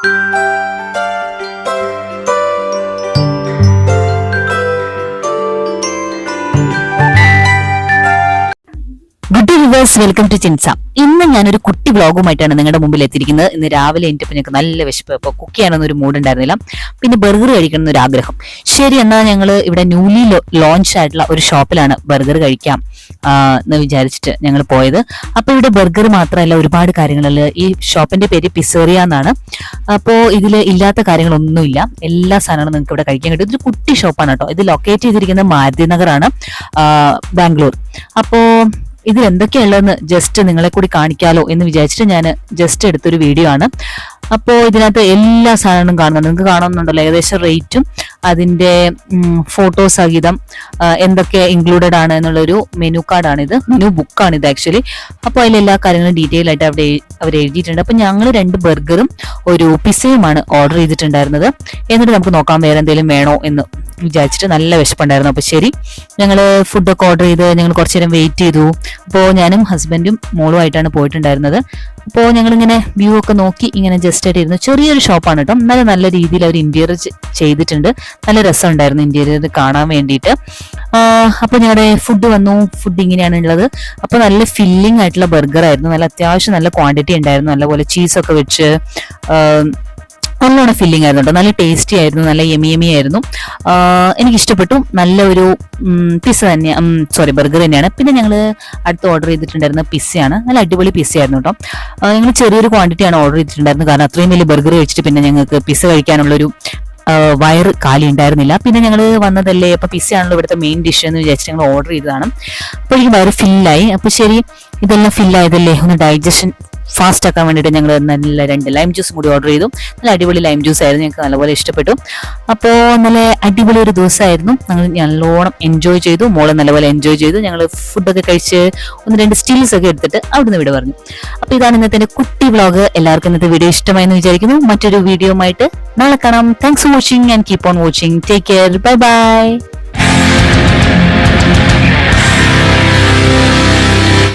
Good viewers, welcome to Chinsa. ഇന്ന് ഞാനൊരു കുട്ടി വ്ളോഗുമായിട്ടാണ് നിങ്ങളുടെ മുമ്പിൽ എത്തിയിരിക്കുന്നത്. ഇന്ന് രാവിലെ എനിക്ക് ഞങ്ങൾക്ക് നല്ല വിശപ്പ്, അപ്പോൾ കുക്ക് ചെയ്യാനൊന്നും ഒരു മൂഡ് ഉണ്ടായിരുന്നില്ല. പിന്നെ ബർഗർ കഴിക്കണം എന്നൊരു ആഗ്രഹം. ശരി, എന്നാൽ ഞങ്ങൾ ഇവിടെ ന്യൂലി ലോഞ്ച് ആയിട്ടുള്ള ഒരു ഷോപ്പിലാണ് ബർഗർ കഴിക്കാം എന്ന് വിചാരിച്ചിട്ട് ഞങ്ങൾ പോയത്. അപ്പോൾ ഇവിടെ ബർഗർ മാത്രമല്ല, ഒരുപാട് കാര്യങ്ങളുള്ള ഈ ഷോപ്പിന്റെ പേര് പിസേറിയ എന്നാണ്. അപ്പോൾ ഇതിൽ ഇല്ലാത്ത കാര്യങ്ങളൊന്നുമില്ല, എല്ലാ സാധനങ്ങളും നിങ്ങൾക്ക് ഇവിടെ കഴിക്കാൻ കിട്ടും. ഇതൊരു കുട്ടി ഷോപ്പാണ് കേട്ടോ. ഇത് ലൊക്കേറ്റ് ചെയ്തിരിക്കുന്നത് മാരുതി നഗറാണ്, ബാംഗ്ലൂർ. അപ്പോൾ ഇതിൽ എന്തൊക്കെയുള്ളതെന്ന് ജസ്റ്റ് നിങ്ങളെ കൂടി കാണിക്കാലോ എന്ന് വിചാരിച്ചിട്ട് ഞാൻ ജസ്റ്റ് എടുത്തൊരു വീഡിയോ ആണ്. അപ്പോൾ ഇതിനകത്ത് എല്ലാ സാധനങ്ങളും കാണുന്നുണ്ട്, നിങ്ങൾക്ക് കാണുന്നുണ്ടല്ലോ. ഏകദേശം റേറ്റും അതിൻ്റെ ഫോട്ടോസ് സഹിതം എന്തൊക്കെ ഇൻക്ലൂഡഡ് ആണ് എന്നുള്ളൊരു മെനു കാർഡാണിത്, മെനു ബുക്കാണിത് ആക്ച്വലി. അപ്പോൾ അതിലെല്ലാ കാര്യങ്ങളും ഡീറ്റെയിൽ ആയിട്ട് അവർ എഴുതിയിട്ടുണ്ട്. അപ്പോൾ ഞങ്ങൾ 2 ബർഗറും ഒരു പിസയുമാണ് ഓർഡർ ചെയ്തിട്ടുണ്ടായിരുന്നത്. എന്നിട്ട് നമുക്ക് നോക്കാം വേറെ എന്തെങ്കിലും വേണോ എന്ന് വിചാരിച്ചിട്ട്. നല്ല വിശപ്പുണ്ടായിരുന്നു. അപ്പോൾ ശരി, ഞങ്ങൾ ഫുഡൊക്കെ ഓർഡർ ചെയ്ത് ഞങ്ങൾ കുറച്ചു നേരം വെയിറ്റ് ചെയ്തു. അപ്പോൾ ഞാനും ഹസ്ബൻഡും മോളുമായിട്ടാണ് പോയിട്ടുണ്ടായിരുന്നത്. അപ്പോൾ ഞങ്ങളിങ്ങനെ വ്യൂ ഒക്കെ നോക്കി ഇങ്ങനെ ജസ്റ്റ് ആയിട്ട് ഇരുന്നു. ചെറിയൊരു ഷോപ്പാണ് കേട്ടോ, നല്ല രീതിയിൽ അവർ ഇന്റീരിയർ ചെയ്തിട്ടുണ്ട്. നല്ല രസമുണ്ടായിരുന്നു ഇന്റീരിയർ കാണാൻ വേണ്ടിയിട്ട്. അപ്പോൾ ഞങ്ങളുടെ ഫുഡ് വന്നു. ഫുഡ് ഇങ്ങനെയാണ് ഉള്ളത്. അപ്പോൾ നല്ല ഫില്ലിംഗ് ആയിട്ടുള്ള ബർഗർ ആയിരുന്നു. നല്ല അത്യാവശ്യം നല്ല ക്വാണ്ടിറ്റി ഉണ്ടായിരുന്നു. നല്ലപോലെ ചീസൊക്കെ വെച്ച് നല്ലോണം ഫില്ലിംഗ് ആയിരുന്നു കേട്ടോ. നല്ല ടേസ്റ്റി ആയിരുന്നു, നല്ല യമി ആയിരുന്നു. എനിക്ക് ഇഷ്ടപ്പെട്ടു. നല്ല ഒരു പിസ്സ തന്നെയാണ്, ബർഗർ തന്നെയാണ്. പിന്നെ ഞങ്ങൾ അടുത്ത് ഓർഡർ ചെയ്തിട്ടുണ്ടായിരുന്ന പിസ്സയാണ്. നല്ല അടിപൊളി പിസ്സ ആയിരുന്നു കേട്ടോ. ഞങ്ങൾ ചെറിയൊരു ക്വാണ്ടിറ്റിയാണ് ഓർഡർ ചെയ്തിട്ടുണ്ടായിരുന്നത്, കാരണം അത്രയും വലിയ ബർഗർ കഴിച്ചിട്ട് പിന്നെ ഞങ്ങൾക്ക് പിസ്സ കഴിക്കാനുള്ളൊരു വയറ് കാലി ഉണ്ടായിരുന്നില്ല. പിന്നെ ഞങ്ങൾ വന്നതല്ലേ, അപ്പൊ പിസ്സ ആണല്ലോ ഇവിടുത്തെ മെയിൻ ഡിഷ് എന്ന് വിചാരിച്ചിട്ട് ഞങ്ങൾ ഓർഡർ ചെയ്തതാണ്. അപ്പോൾ എനിക്ക് വയറ് ഫില്ലായി. അപ്പൊ ശരി, ഇതെല്ലാം ഫില്ലായതല്ലേ, ഒന്ന് ഡൈജഷൻ ഫാസ്റ്റ് ആക്കാൻ വേണ്ടിയിട്ട് ഞങ്ങൾ നല്ല 2 ലൈം ജ്യൂസും കൂടി ഓർഡർ ചെയ്തു. നല്ല അടിപൊളി ലൈം ജ്യൂസ് ആയിരുന്നു, ഞങ്ങൾക്ക് നല്ലപോലെ ഇഷ്ടപ്പെട്ടു. അപ്പോൾ നല്ല അടിപൊളി ഒരു ദിവസമായിരുന്നു. ഞങ്ങൾ നല്ലോണം എൻജോയ് ചെയ്തു, മോള് നല്ലപോലെ എൻജോയ് ചെയ്തു. ഞങ്ങൾ ഫുഡൊക്കെ കഴിച്ച് 1-2 സ്റ്റിൽസ് ഒക്കെ എടുത്തിട്ട് അവിടുന്ന് വീട് പറഞ്ഞു. അപ്പോൾ ഇതാണ് ഇന്നത്തെ കുട്ടി വ്ളോഗ്. എല്ലാവർക്കും ഇന്നത്തെ വീഡിയോ ഇഷ്ടമായെന്ന് വിചാരിക്കുന്നു. മറ്റൊരു വീഡിയോ ആയിട്ട് നാളെ കാണാം. Thanks for watching and keep on watching. Take care. Bye bye.